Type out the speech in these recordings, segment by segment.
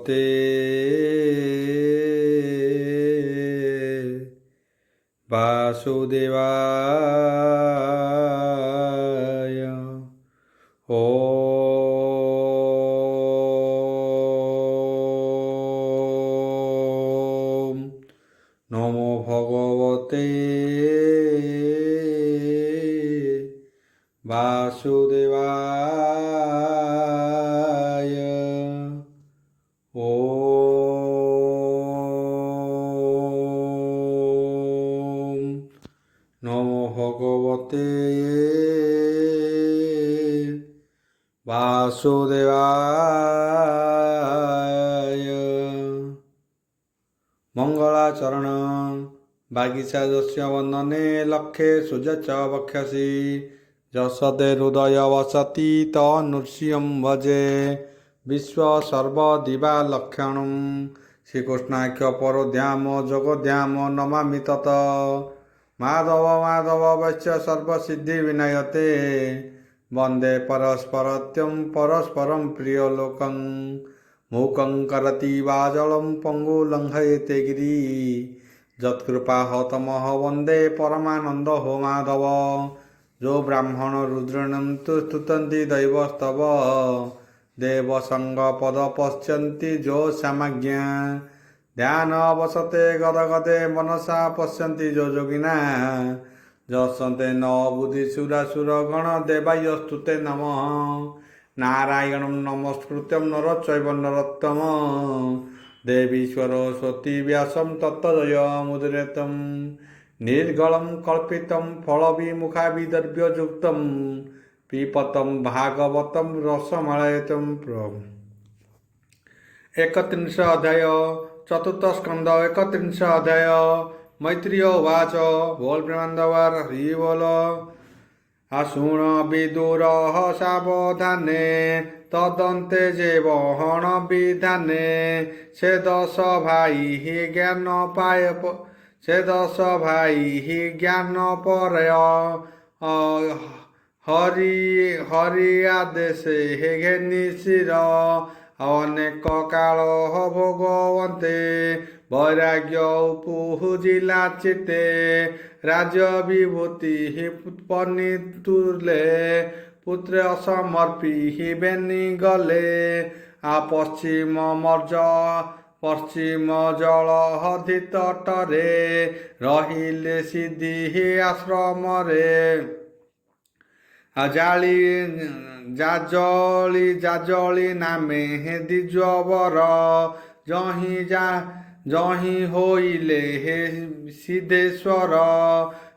ভগবতে বাসুদেবায়। ওম নমো ভগবতে বাসুদেবায়। ওম নমো ভগবতে বাসুদেবায়। মঙ্গলাচরণ বাগীশা যস্য বন্দনে লক্ষে সুযচ বক্ষসি যশতে হৃদয় বসতি তনুষ্যম ভজে বিশ্ব সর্বদিবা লক্ষণম শ্রীকৃষ্ণাখ্য পরোধ্যাম যোগধ্যাম নমামি তত মাধব মাধব বৈশ্য সর্বসিদ্ধি বিনায়তে বন্দে পরস্পরত্যম পরস্পরম প্রিয় লোকং मूकं करति वाजलं पंगु लंघयते गिरि जत्कृपा तमह वंदे परमानंद हो माधव। जो ब्राह्मण रुद्रणं तु स्तुतन्ति दैवस्तव देव संग पद पश्यन्ति जो सामज्ञा ध्यान अवसते गदगदे मनसा पश्यन्ति जो योगिना जसन्ते न बुद्धिसुरासुर गण देवाय स्तुते नमः। नारायणं नमस्कृत्यं नरचैव नरोत्तम देवीश्वर स्वती व्यासं तत्तदयमुदीरयम् निर्गलं कल्पितं फलविमुखाविदर्भ्ययुक्तं पिपतं भागवतं रसमलयितं प्रभु। 31 अध्याय चतुर्थ स्कंद 31 अध्याय मैत्रेय उवाच बोल ब्रह्मदेवर हरि बोल। आशुण विदुर सावधाने तदन्ते जे बहन विधाने से 10 भाई ही ज्ञान पाय से 10 भाई ही ज्ञान परय हरि आदेशे हे घेनि शिर अनेक काल भोगवन्ते वैराग्य उपहुजिला चिते राज्य विभूति उत्पन्नितुले पुत्र समर्पी बेनी गले आ पश्चिम मर्ज पश्चिम जल हधि तटरे रहिले सिद्धि आश्रम रे जाली जाजली नामे द्विजवर जही होइले हे सिद्धेश्वर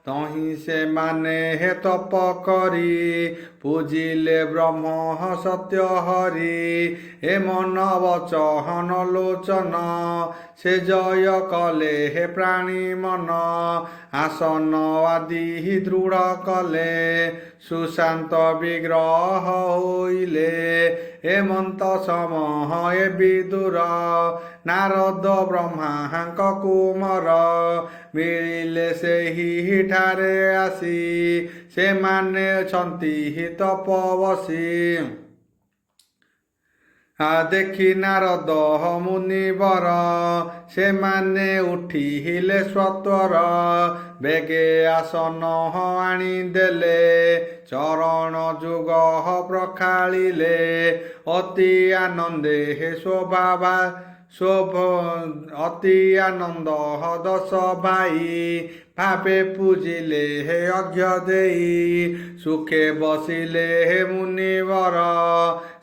तही से माने हे तप करी पूजिले ब्रह्म सत्य हरि हे मन वचन लोचन से जय कले हे प्राणी मन आसन आदि दृढ़ कले सुशांत विग्रह होइले हेमंत समह हे विदुर नारद ब्रह्मांक कुमर मिलिले से ही ठारे आसी से माने छंती ही तपवसी देखी नारद मुनिवर से माने उठिले स्वतर बेगे आसन आनी देले चरण जुग प्रखालिले अति आनंदे हे शोभा अति आनंद 10 भाई भावे पूजिले हे अघ्य देई सुखे बसिले हे मुनिवर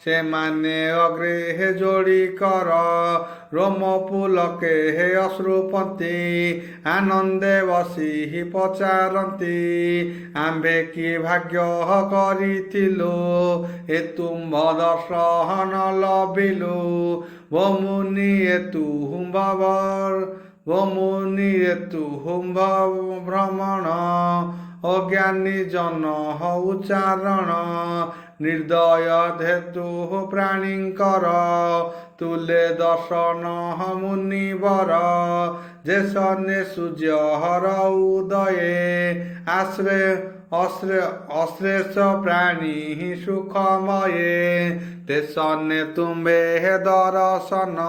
से माने अग्रे हे जोड़ी कर रोम पुलके हे अश्रुपति आनंदे बसी ही पचारती आंबे की भाग्य करिथिलु ए तुम्भ दर्शन लभिलु वो मुनि एतु हुंबावर वो मुनि एतु हुंभ भ्रमण अज्ञानी जन उच्चारण निर्दय धेतु प्राणीकर तुले दर्शन मुनिवर जे सने सूर्य हर उदये आश्रे ଅଶ୍ଲେଷ ପ୍ରାଣୀ ସୁଖମୟେ ତେସନେ ତୁମ୍ଭେ ଦର୍ଶନ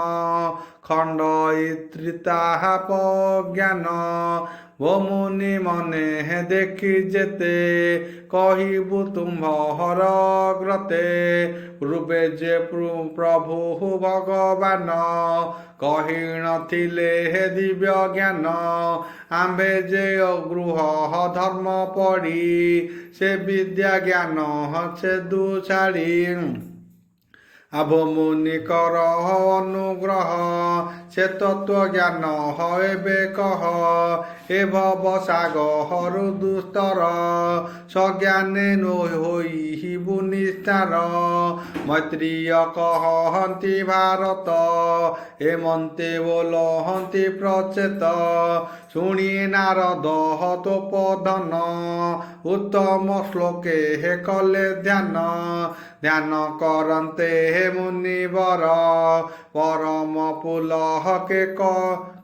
ଖଣ୍ଡ ଇତ୍ରିତାହା ଜ୍ଞାନ ଓ ମୁନି ମନେ ଦେଖି ଯେତେ କହିବୁ ତୁମ୍ଭର ଗ୍ରତେ ପୂର୍ବେ ଯେ ପ୍ରଭୁ ଭଗବାନ କହି ନଥିଲେ ଦିବ୍ୟ ଜ୍ଞାନ ଆମ୍ଭେ ଯେ ଗୃହ ଧର୍ମ ପଢ଼ି ସେ ବିଦ୍ୟା ଜ୍ଞାନ ଛେଦୁ ଛାଡ଼ି ଆଭ ମୁନିକର ଅନୁଗ୍ରହ ସେ ତତ୍ତ୍ୱ ଜ୍ଞାନ ଏବେ କହ ଏ ଭବ ସାଗର ଦୁସ୍ତର ସଜ୍ଞାନେ ହୋଇବୁ ନିସ୍ତାର ମୈତ୍ରୀୟ କହନ୍ତି ଭାରତ ଏମନ୍ତେ ବୋଲହନ୍ତି ପ୍ରଚେତ ଶୁଣି ନାରଦ ତୋପଧନ ଉତ୍ତମ ଶ୍ଲୋକେ କଲେ ଧ୍ୟାନ ଧ୍ୟାନ କରନ୍ତେ ମୁନିବର ପରମ ପୁଲହ କେ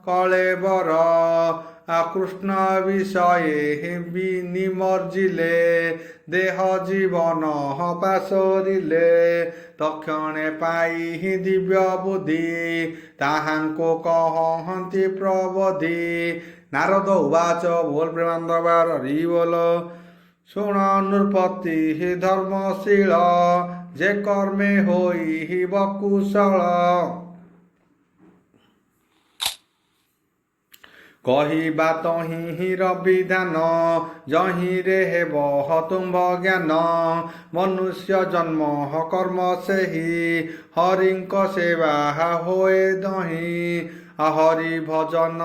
କଳେବର কৃষ্ণ বিষয়ে নিমজ্জিলে দেহ জীবন পাশরিলে তক্ষণে পাই দিব্য বুদ্ধি তাহাଙ୍କୁ কহନ୍ତି প্রবোধি। নারদ উবাচ बोल प्रेमानंद बार हरि बोल। শুণ নৃপতি ধর্মশীল যে কর্মে হইব কুশল କହିବା ତହିଁର ବିଧାନ ଯହିଁରେ ହେବ ତୁମ୍ଭ ଜ୍ଞାନ ମନୁଷ୍ୟ ଜନ୍ମ କର୍ମ ସେହି ହରିଙ୍କ ସେବା ହୋଏ ଦହିଁ ହରି ଭଜନ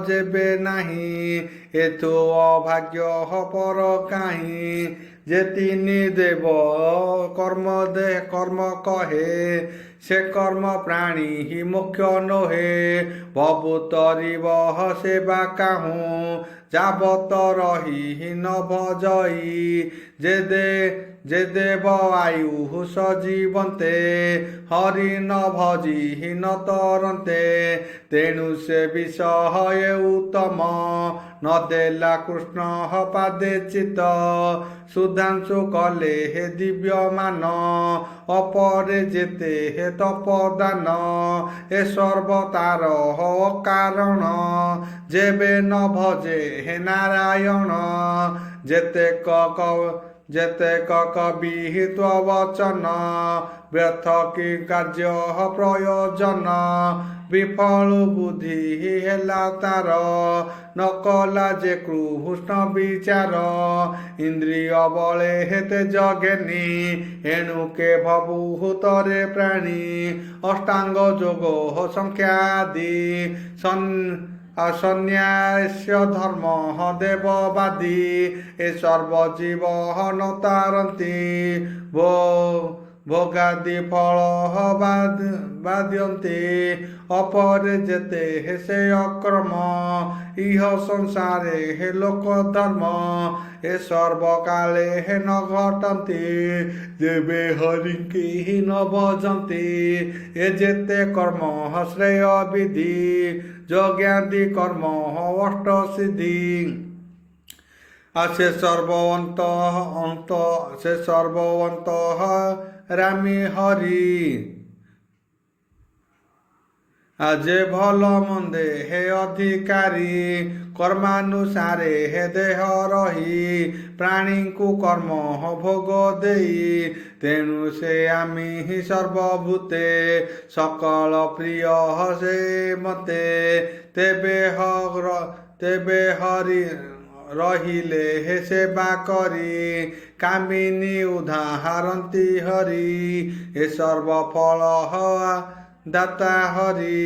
ଯେବେ ନାହିଁ ଏଥୁ ଅଭାଗ୍ୟ ପର କାହିଁ ଯେ ତିନି ଦେବ କର୍ମ କହେ ସେ କର୍ମ ପ୍ରାଣୀ ମୁଖ୍ୟ ନୋହେ ବହୁତରିବ ସେବା କାହୁଁ ଯାବତ ରହି ନ ଭଜଇ ଯେ ଦେବ ଆୟୁ ସଜୀବନ୍ତେ ହରି ନ ଭଜି ନ ତରନ୍ତେ ତେଣୁ ସେ ବିଷୟ ଉତ୍ତମ ନ ଦେଲା କୃଷ୍ଣ ପାଦେ ଚିତ ସୁଧାଂଶୁ କଲେ ଦିବ୍ୟମାନ ଅପରେ ଯେତେ ତପଦାନ ଏ ସର୍ବତାର କାରଣ ଯେବେ ନ ଭଜେ ନାରାୟଣ ଯେତେକ କବି ତ୍ୱବଚନ ବ୍ୟର୍ଥ କି କାର୍ଯ୍ୟ ପ୍ରୟୋଜନ ବିଫଳ ବୁଦ୍ଧି ହେଲା ତାର ନ କଲା ଯେ କୃଷ୍ଣ ବିଚାର ଇନ୍ଦ୍ରିୟ ବଳେ ତେଜ ଘେନି ଏଣୁକେ ଭବୂତରେ ପ୍ରାଣୀ ଅଷ୍ଟାଙ୍ଗ ଯୋଗ ସଂଖ୍ୟାଦି ସନ୍ନ୍ୟାସ ଧର୍ମ ଦେବବାଦୀ ଏ ସର୍ବଜୀବ ନ ତାରନ୍ତି ଭୋଗାଦି ଫଳ ବାଦ୍ୟନ୍ତି ଅପରେ ଯେତେ ସେ ଅକ୍ରମ ଇହ ସଂସାରେ ଲୋକ ଧର୍ମ ଏ ସର୍ବକାଳେ ନ ଘଟନ୍ତି ଯେବେ ହରିଙ୍କି ନ ଭଜନ୍ତି ଏ ଯେତେ କର୍ମ ଶ୍ରେୟ ବିଧି ଯଜ୍ଞାଦି କର୍ମ ଅଷ୍ଟ ସିଦ୍ଧି ସେ ସର୍ବଅନ୍ତ ରାମି ହରି যে ଭଲ ମନ୍ଦେ ଅଧିକାରୀ କର୍ମାନୁସାରେ ଦେହ ରହି ପ୍ରାଣୀଙ୍କୁ କର୍ମ ଭୋଗ ଦେଇ ତେଣୁ ସେ ଆମି ସର୍ବଭୂତେ ସକଳ ପ୍ରିୟ ସେ ମତେ ତେବେ ହରି ରହିଲେ ସେବା କରି କାମିନୀ ଉଦାହରନ୍ତି ହରି ଏ ସର୍ବଫଳ ଦାତା ହରି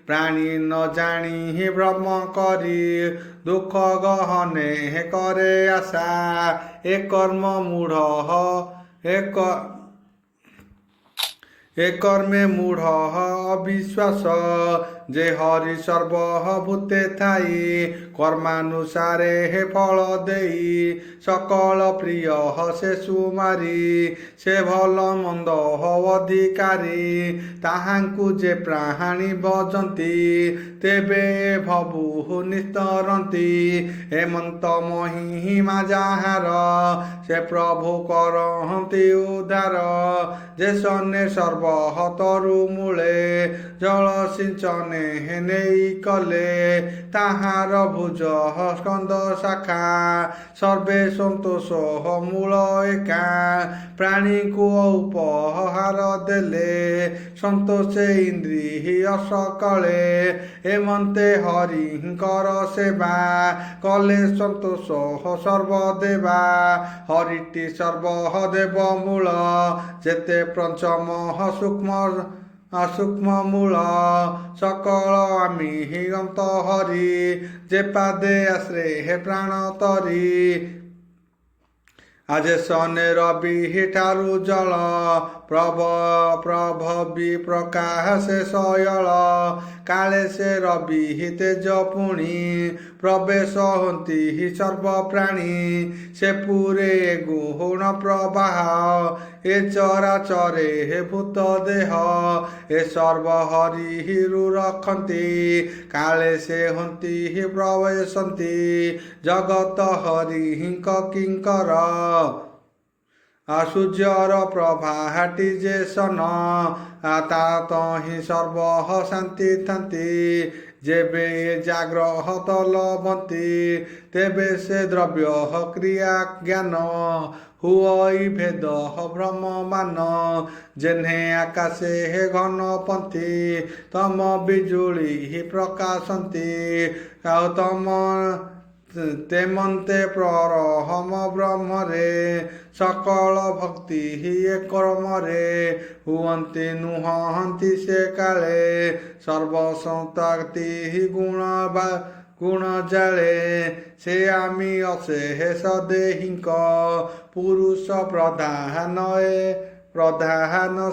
ପ୍ରାଣୀ ନ ଜାଣି ଭ୍ରମ କରି ଦୁଃଖ ଗହନେ କରେ ଆଶା ଏ କର୍ମ ମୂଢ଼ ଏ କର୍ମେ ମୂଢ଼ ଅବିଶ୍ୱାସ ଯେ ହରି ସର୍ବଭୂତେ ଥାଇ କର୍ମାନୁସାରେ ଫଳ ଦେଇ ସକଳ ପ୍ରିୟ ସେ ସୁମାରି ସେ ଭଲ ମନ୍ଦ ଅଧିକାରୀ ତାହାଙ୍କୁ ଯେ ପ୍ରାଣୀ ଭଜନ୍ତି ତେବେ ଭବୁ ନିସ୍ତରନ୍ତି। ହେମନ୍ତ ମହିମା ଯାହାର ସେ ପ୍ରଭୁ କରନ୍ତି ଉଦ୍ଧାର। ଯେ ସନେ ସର୍ବତରୁ ମୂଳେ ଜଳ ସିଞ୍ଚନେ ନେଇ କଲେ ତାହାର ଭୁଜ ସ୍କନ୍ଦ ଶାଖା ସର୍ବେ ସନ୍ତୋଷ ମୂଳ ଏକା। ପ୍ରାଣୀକୁ ଉପହାର ଦେଲେ ସନ୍ତୋଷେ ଇନ୍ଦ୍ରିୟ ସକଳେ। ହେମନ୍ତେ ହରିଙ୍କର ସେବା କଲେ ସନ୍ତୋଷ ସର୍ବଦେବା। ହରିଟି ସର୍ବଦେବ ମୂଳ ଯେତେ ପଞ୍ଚମ ସୂକ୍ଷ୍ମ ମୂଳ ସକଳ ଆମି ଅନ୍ତ ହରି। ଯେ ପାଦେ ଆଶ୍ରେ ହେ ପ୍ରାଣ ତରି। ଆଜେ ସନେ ରବି ଠାରୁ ଜଳ ପ୍ରଭବି ପ୍ରକାଶେ ସୟଳ। କାଳେ ସେ ରବି ତେଜ ପୁଣି ପ୍ରବେଶ ହନ୍ତି ସର୍ବପ୍ରାଣୀ। ସେ ପୁରେ ଗୁଣ ପ୍ରବାହ ଏ ଚରାଚରେ ଭୂତ ଦେହ। ଏ ସର୍ବ ହରିରୁ ରଖନ୍ତି କାଳେ ସେ ହନ୍ତି ପ୍ରବେଶନ୍ତି। ଜଗତ ହରିଙ୍କ କିଙ୍କର ସୂର୍ଯ୍ୟର ପ୍ରଭାଟି ଯେ ସନ ତା ତହିଁ ସର୍ବ ଶାନ୍ତି ଥାନ୍ତି। ଯେବେ ଜାଗ୍ରତ ଲଭନ୍ତି ତେବେ ସେ ଦ୍ରବ୍ୟ କ୍ରିୟା ଜ୍ଞାନ ହୁଅଇ ଭେଦ ଭ୍ରମମାନ। ଯେହ୍ନେ ଆକାଶେ ଘନ ପନ୍ତି ତମ ବିଜୁଳି ପ୍ରକାଶନ୍ତି। ଆଉ ତମ ତେମନ୍ତେ ପ୍ରରହମ ବ୍ରହ୍ମରେ ସକଳ ଭକ୍ତି କର୍ମରେ। ହୁଅନ୍ତି ନୁହନ୍ତି ସେ କାଳେ ସର୍ବସନ୍ତାକ୍ତି ଗୁଣ ଜାଳେ। ସେ ଆମି ଅଶେଷ ଦେହିଙ୍କ ପୁରୁଷ ପ୍ରଧାନ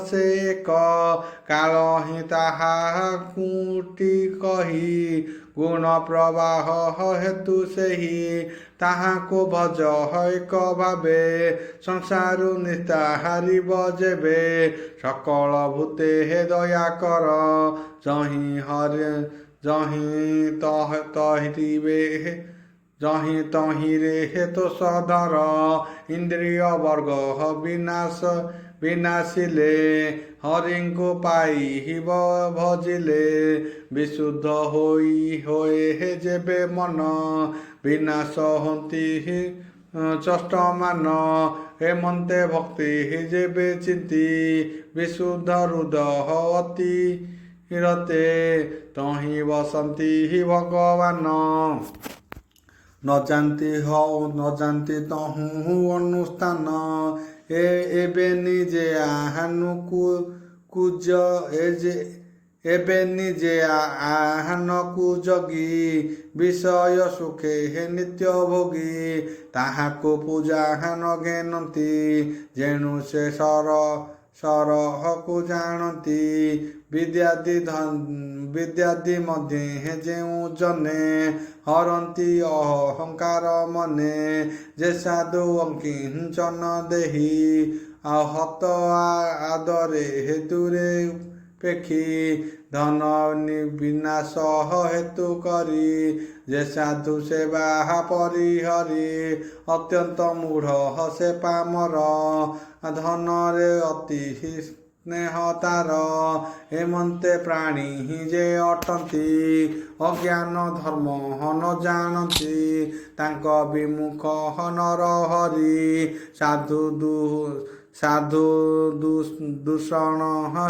ସେ ଏକ। କାଳ ହିଁ ତାହା କୁଟି କହି ଗୁଣ ପ୍ରବାହ ହେତୁ ସେହି। ତାହାକୁ ଭଜ ଏକ ଭାବେ ସଂସାରୁ ନିସ୍ତାହାରିବ ଯେବେ। ସକଳ ଭୂତେ ଦୟା କର ଜହିଁ ତହିଁରେ ତୋଷ ଧର। ଇନ୍ଦ୍ରିୟ ବର୍ଗ ବିନାଶିଲେ ହରିଙ୍କୁ ପାଇ ଭଜିଲେ। ବିଶୁଦ୍ଧ ହୋଏ ଯେବେ ମନ ବିନାଶ ହନ୍ତି ଚଷ୍ଟମାନ। ହେମନ୍ତେ ଭକ୍ତି ଯେବେ ଚିନ୍ତି ବିଶୁଦ୍ଧ ହୃଦୟ ଅତି ରତେ ତହିଁ ବସନ୍ତି ଭଗବାନ। ନ ଜାନ୍ତି ତହୁଁ ଅନୁଷ୍ଠାନ। ଏବେ ନିଜେ ଆହାନକୁ ଜଗି ବିଷୟ ସୁଖେ ନିତ୍ୟ ଭୋଗୀ। ତାହାକୁ ପୂଜା ନ ଘେନନ୍ତି ଯେଣୁ ସେ ସରହକୁ ଜାଣନ୍ତି। ବିଦ୍ୟାଦି ମଧ୍ୟ ଯେଉଁ ଜନେ ହରନ୍ତି ଅହଙ୍କାର ମନେ। ଯେ ସାଧୁ ଅକିଞ୍ଚନ ଦେହି ହତ ଆଦରେ ଦୂରେ ପେଖି ଧନ ବିନାଶ ହେତୁ କରି। ଯେ ସାଧୁ ସେବା ପରିହରି ଅତ୍ୟନ୍ତ ମୂଢ଼ ସେ ପାମର। ଧନରେ ଅତି ସ୍ନେହ ତାର ହେମନ୍ତେ ପ୍ରାଣୀ ଯେ ଅଟନ୍ତି ଅଜ୍ଞାନ ଧର୍ମ ନ ଜାଣନ୍ତି। ତାଙ୍କ ବିମୁଖ ନର ହରି ସାଧୁ ଦୂଷଣ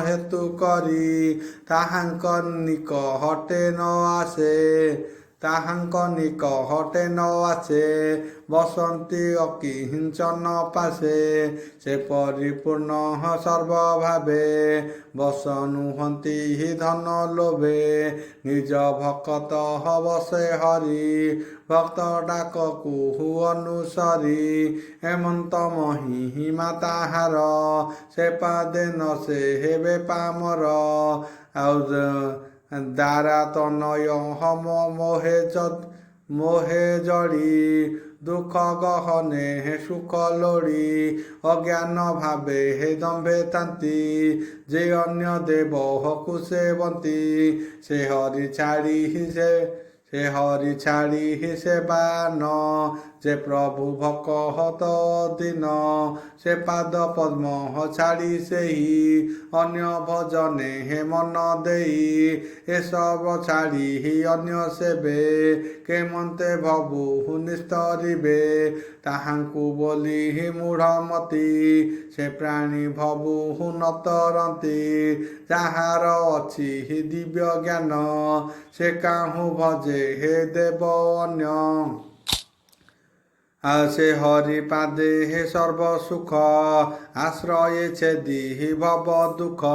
ହେତୁ କରି। ତାହାଙ୍କ ନିକହଟେ ନ ଆସେ ବସନ୍ତି ଅକିଞ୍ଚନ ପାଶେ। ସେ ପରିପୂର୍ଣ୍ଣ ସର୍ବଭାବେ ବସ ନୁହନ୍ତି ଧନ ଲୋଭେ। ନିଜ ଭକତ ବସେ ହରି ଭକ୍ତ ଡାକକୁ ଅନୁସରି। ହେମନ୍ତ ମହିମା ତାହାର ସେ ପାଦେ ନ ସେ ହେବେ ପାମର। ଆଉ ଦାରା ତନୟ ମୋହେ ଜଡ଼ି ଦୁଃଖ ଗହନେ ସୁଖ ଲୋଡ଼ି ଅଜ୍ଞାନ ଭାବେ ଦମ୍ଭେ ତାନ୍ତି ଯେ ଅନ୍ୟ ଦେବକୁ ସେବନ୍ତି ସେ ହରି ଛାଡ଼ି ସେବାନ ଯେ ପ୍ରଭୁ ଭକତ ଦିନ ସେ ପାଦ ପଦ୍ମ ଛାଡ଼ି ସେହି ଅନ୍ୟ ଭଜନେ ମନ ଦେଇ ଏସବୁ ଛାଡ଼ି ଅନ୍ୟ ସେବେ କେମନ୍ତେ ଭବୁ ନିସ୍ତରିବେ ତାହାଙ୍କୁ ବୋଲି ମୂଢ଼ମତି ସେ ପ୍ରାଣୀ ଭବୁ ନତରନ୍ତି ଯାହାର ଅଛି ଦିବ୍ୟ ଜ୍ଞାନ ସେ କାହୁଁ ଭଜେ ଦେବ ଅନ୍ୟ ସେ ହରି ପାଦେ ସର୍ବ ସୁଖ ଆଶ୍ରये ଛେଦି ଭବ ଦୁଃଖ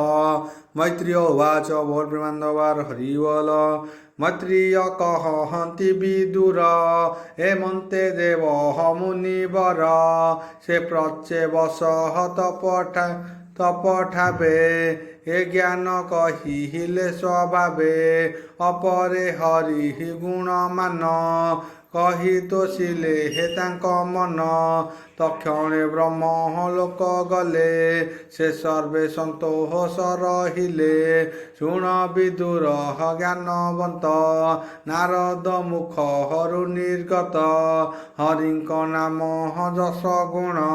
ମୈତ୍ରୀୟ ଉବାଚ ବୋଲ ପ୍ରେମାନନ୍ଦବାର ହରି ବୋଲ ମୈତ୍ରୀୟ କହନ୍ତି ବିଦୁର ଏମନ୍ତେ ଦେବ ମୁନିବର ସେ ପ୍ରଚେବଶଃ ତପଠାବେ ଏ ଜ୍ଞାନ କହିଲେ ସ୍ୱଭାବେ ଅପରେ ହରି ଗୁଣମାନ କହି ତୋଷିଲେ ତାଙ୍କ ମନ ତକ୍ଷଣେ ବ୍ରହ୍ମ ଲୋକ ଗଲେ ସେ ସର୍ବେ ସନ୍ତୋଷ ରହିଲେ ଶୁଣ ବିଦୁର ଜ୍ଞାନବନ୍ତ ନାରଦ ମୁଖରୁ ନିର୍ଗତ ହରିଙ୍କ ନାମ ଯଶ ଗୁଣ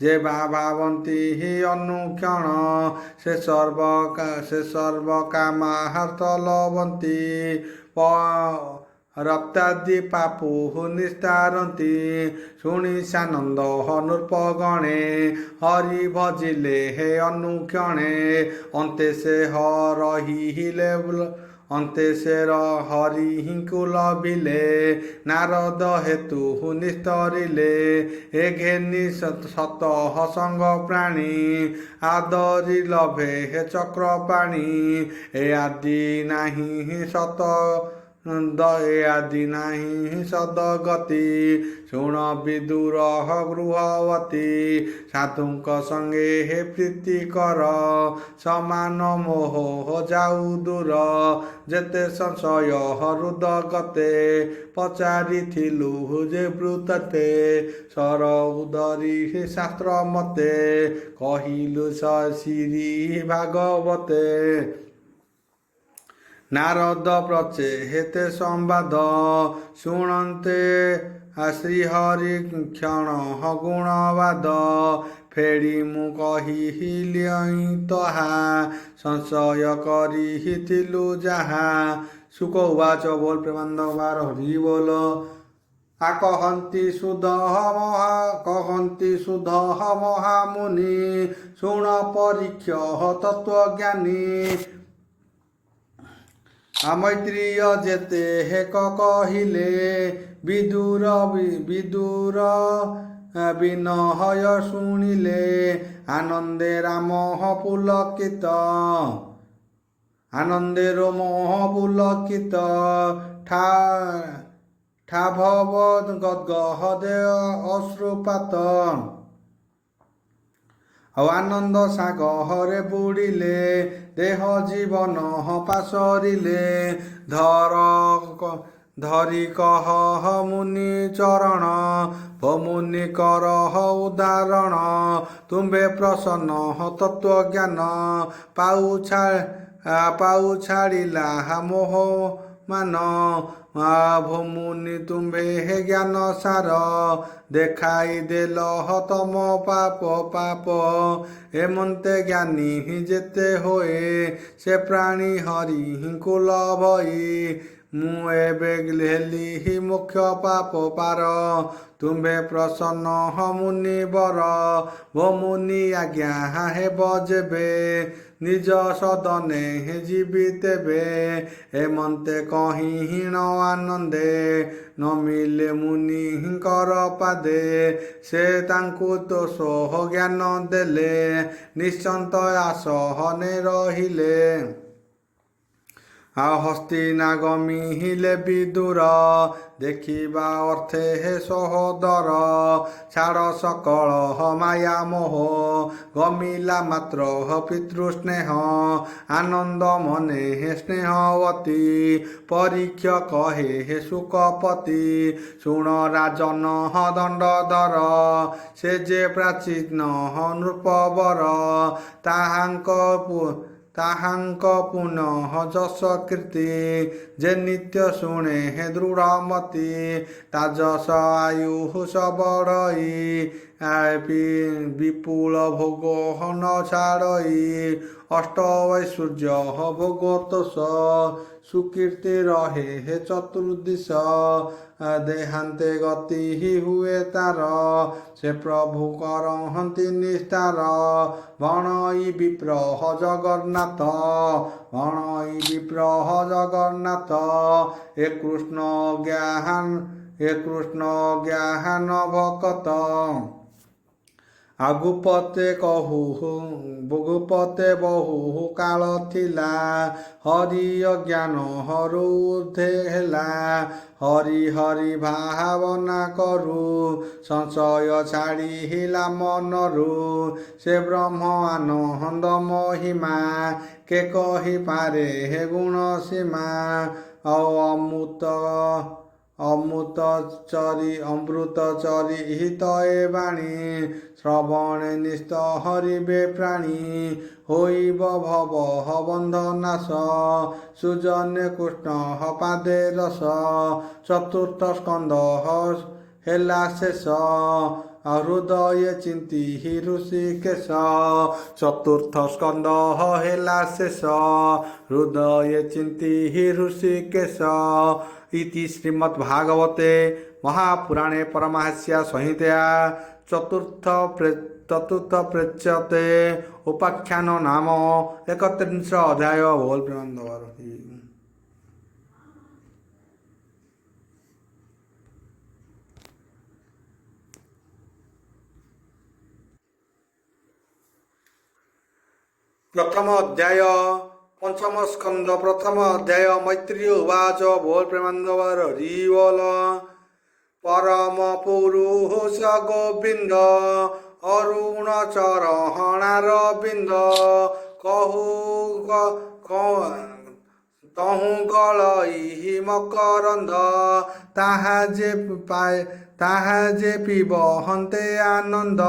ଯେ ଭାବନ୍ତି ଅନୁକ୍ଷଣ ସେ ସର୍ବ କାମାର୍ଥ ଲଭନ୍ତି ରକ୍ତାଦି ପାପୁ ନିସ୍ତାରନ୍ତି ଶୁଣି ସାନନ୍ଦ ନୃପଗଣେ ହରି ଭଜିଲେ ଅନୁକ୍ଷଣେ ଅନ୍ତେ ସେ ହରିଙ୍କୁ ଲଭିଲେ ନାରଦ ହେତୁ ନିସ୍ତରିଲେ ଏ ଘେନି ସତଃ ସଙ୍ଗ ପ୍ରାଣୀ ଆଦରି ଲଭେ ଚକ୍ର ପାଣି ଏ ଆଦି ନାହିଁ ସଦଗତି ଶୁଣ ବିଦୁର ଗୃହବତୀ ସାଧୁଙ୍କ ସଙ୍ଗେ ପ୍ରୀତି କର ସମାନ ମୋହ ଯାଉ ଦୂର ଯେତେ ସଂଶୟ ହୃଦଗତେ ପଚାରିଥିଲୁ ଯେ ବୃତତେ ସର ଉଦରି ଶାସ୍ତ୍ର ମତେ କହିଲୁ ଶ୍ରୀ ଭାଗବତେ ନାରଦ ପ୍ରଚେ ହେତେ ସମ୍ବାଦ ଶୁଣନ୍ତେ ଶ୍ରୀହରି କ୍ଷଣ ଗୁଣବାଦ ଫେଡ଼ି ମୁଁ କହିଲି ତହା ସଂଶୟ କରିଥିଲୁ ଯାହା ଶୁକ ଉବାଚ ବୋଲ ପ୍ରେମାନନ୍ଦବାର ହରି ବୋଲ କହନ୍ତି ସୁଧ ମହାମୁନି ଶୁଣ ପରୀକ୍ଷ ତତ୍ତ୍ୱଜ୍ଞାନୀ ମୈତ୍ରୀୟ ଯେତେ ହେକ କହିଲେ ବିଦୁର ବିନହୟ ଶୁଣିଲେ ଆନନ୍ଦେ ମୋହ ପୁଲକିତ ଠାଭବ ଗଦ୍ଗହଦେ ଅଶ୍ରୁପାତ ଆଉ ଆନନ୍ଦ ସାଗରରେ ବୁଡ଼ିଲେ ଦେହ ଜୀବନ ପାଶରିଲେ ଧରି କହ ମୁନି ଚରଣ ମୁନି କରହ ଉଦାହରଣ ତୁମ୍ଭେ ପ୍ରସନ୍ନ ତତ୍ତ୍ୱଜ୍ଞାନ ପାଉ ଛାଡ଼ିଲା ମୋହ ମାନ ଭୂମୁନି ତୁମ୍ଭେ ଜ୍ଞାନ ସାର ଦେଖାଇ ଦେଲ ତମ ପାପ ଏମନ୍ତେ ଜ୍ଞାନୀ ଯେତେ ହୋଏ ସେ ପ୍ରାଣୀ ହରିଙ୍କୁ ଲଭଇ ମୁଁ ଏବେ ହେଲି ମୁଖ୍ୟ ପାପ ପାର ତୁମ୍ଭେ ପ୍ରସନ୍ନ ମୁନିବର ଭୂମୁନି ଆଜ୍ଞା ହେବ ଯେବେ ନିଜ ସଦନେ ଯିବି ତେବେ ଏମନ୍ତେ କହି ହୀନ ଆନନ୍ଦେ ନମିଲେ ମୁନିଙ୍କର ପାଦେ ସେ ତାଙ୍କୁ ଦୋଷ ଜ୍ଞାନ ଦେଲେ ନିଶ୍ଚନ୍ତ ଆସହନେ ରହିଲେ হস্তিনাগমী হিলে বিদুর দেখিবা অর্থে হে সহোদর ছাড় সকল মায়া মোহ গমিলা মাত্র পিতৃস্নেহ আনন্দ মনে হে স্নেহবতী পরীক্ষ কহে হে সুকপতি শুণ রাজন দণ্ডধর সে যে প্রাচীন নৃপবর তাহাଙ୍କ পুନଃ যশ কীର୍ତ୍ତି যে নিত্য শুণে হে দৃঢ়মতি তা যশ আয়ু সবড়ই বিপুল ভোগ ন ছাড়ই অষ্ট ঐশ্বর্য ভোগ তোষ সুকীর্তি রহে হে চতুর্দিশ দেহান্তে গতি হুয়ে তার সে প্রভু করহন্তি নিস্তার বণই বিপ্রহ জগন্নাথ বণই বিপ্রহ জগন্নাথ এ কৃষ্ণ জ্ঞান ভকত আগুপতে ভোগুপতে বহু কাଳ ଥିଲା হরি অজ্ঞান হরুধে ହେଲା হরি হরি ভাবনা করু সংশয় ছাড়িলা মনরু সে ব্রহ্ম আনন্দ মহিমা কে কহিপারে হে গুণ সীমা অমৃত চরি হিতয়ে বাণী শ্রবণে নিস্ত হরিবে প্রাণী হইব ভব বন্ধ নাশ সুজনে কৃষ্ণ পাদে রস চতুর্থ স্কন্ধ ହେଲା ଶେଷ ହୃଦୟ ଚିନ୍ତି ଋଷିକେଶ ଚତୁର୍ଥ ସ୍କନ୍ଧ ହେଲା ଶେଷ ହୃଦୟ ଚିନ୍ତି ଋଷିକେଶ इति श्रीमद्भागवते महापुराणे परमहंस्य संहितया चतुर्थ प्रेच्यते उपाख्यान नाम 31 अध्याय बोल प्रेमानंद। प्रथम अध्याय पंचम स्कंद प्रथम अध्याय मैत्रेय उवाच बोल प्रेमानंद हरि बोल परम पुरुष गोविंद अरुण चरणर बिंद तहु गलई मकरंद ताहा जे पिबहन्ते आनंद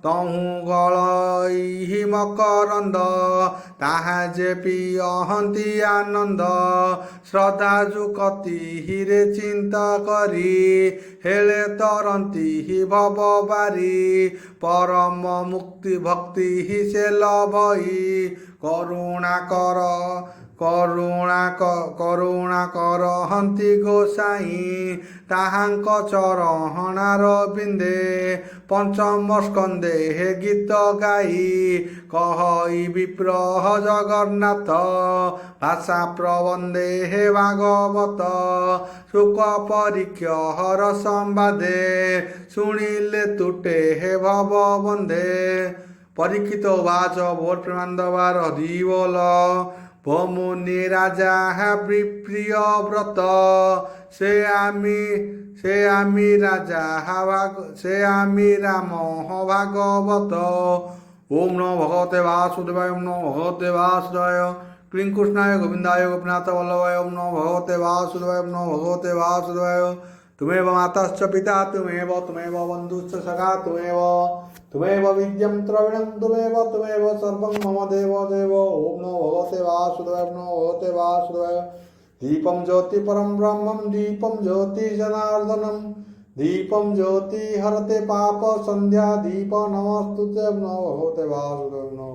तहु गलई मकरंद ताहा जे पियहन्ति आनंद श्रद्धा जुकति हिरे चिंता करी हेले तरंती हि भव बारी परम मुक्ति भक्ति हि से लभई କରୁଣା କରହନ୍ତି ଗୋସାଇଁ ତାହାଙ୍କ ଚରହଣାର ବିନ୍ଦେ ପଞ୍ଚମ ସ୍କନ୍ଧେ ହେ ଗୀତ ଗାଇ କହଇ ବିପ୍ରହ ଜଗନ୍ନାଥ ଭାଷା ପ୍ରବନ୍ଧେ ହେ ଭାଗବତ ଶୁକ ପରୀକ୍ଷ ହର ସମ୍ବାଦେ ଶୁଣିଲେ ତୁଟେ ହେ ଭବ ବନ୍ଧେ। परीक्षित उवाच बोल प्रेमानंद हरि बोल भमुनि राजा प्रिय व्रत से आमी राजा से आमी राम भागवत। ओम नमो भगवते वासुदेवाय ओम नमो भगवते वासुदेवाय क्लीं कृष्णाय गोविंदाय गोपीनाथ वल्लभाय ओम नमो भगवते वासुदेवाय ओम नमो भगवते वासुदेवाय। तुमेव माताश्च पिता तुमेव बन्धुश्च सखा तुमेव विद्यं द्रविणं तुमेव सर्वं मम देव ओम नमो भगवते वासुदेवाय ओम नमो भगवते वासुदेवाय। दीपं ज्योति परं ब्रह्मं दीपं ज्योति जनार्दनं दीपं ज्योति हरते पाप संध्या दीप नमस्तुते ओम नमो भगवते वासुदेवाय ओम नमो